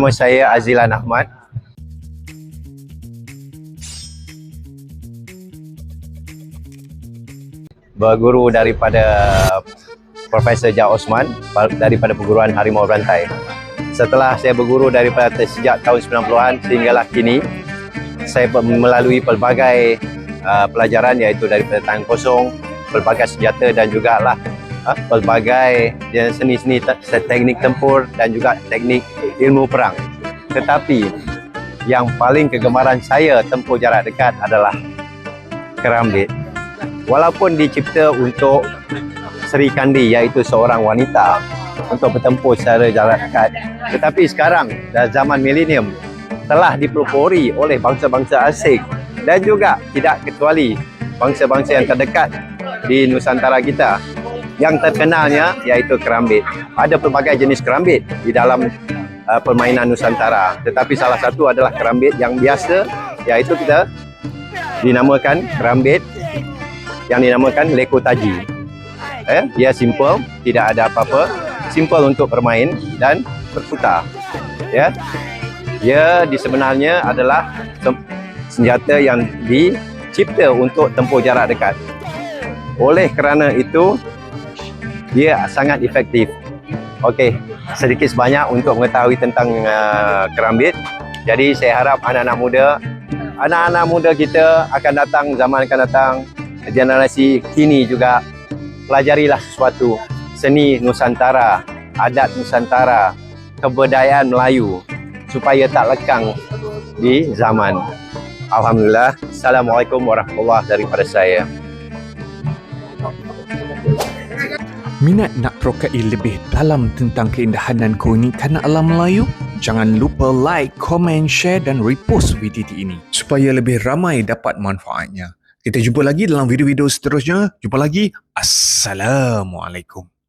Nama saya Azilan Ahmad. Berguru daripada Profesor Jah Osman daripada Perguruan Harimau Berantai. Setelah saya berguru daripada sejak tahun 90-an sehinggalah kini, saya melalui pelbagai pelajaran iaitu daripada tangan kosong, pelbagai senjata dan juga pelbagai seni-seni teknik tempur dan juga teknik ilmu perang. Tetapi yang paling kegemaran saya tempuh jarak dekat adalah kerambit. Walaupun dicipta untuk Sri Kandi iaitu seorang wanita untuk bertempur secara jarak dekat, tetapi sekarang dalam zaman milenium telah dipelopori oleh bangsa-bangsa asing dan juga tidak kecuali bangsa-bangsa yang terdekat di Nusantara kita. Yang terkenalnya iaitu kerambit. Ada pelbagai jenis kerambit di dalam permainan Nusantara, tetapi salah satu adalah kerambit yang biasa, iaitu kita dinamakan kerambit yang dinamakan leko taji. Dia simple, tidak ada apa-apa, simple untuk bermain dan berputar. Dia sebenarnya adalah senjata yang dicipta untuk tempuh jarak dekat. Oleh kerana itu, dia sangat efektif. Okey, sedikit sebanyak untuk mengetahui tentang kerambit. Jadi saya harap anak-anak muda kita zaman akan datang, generasi kini juga pelajarilah sesuatu seni Nusantara, adat Nusantara, kebudayaan Melayu supaya tak lekang di zaman. Alhamdulillah. Assalamualaikum warahmatullahi daripada saya. Minat nak terokai lebih dalam tentang keindahan dan keunikan alam Melayu? Jangan lupa like, komen, share dan repost video ini supaya lebih ramai dapat manfaatnya. Kita jumpa lagi dalam video-video seterusnya. Jumpa lagi. Assalamualaikum.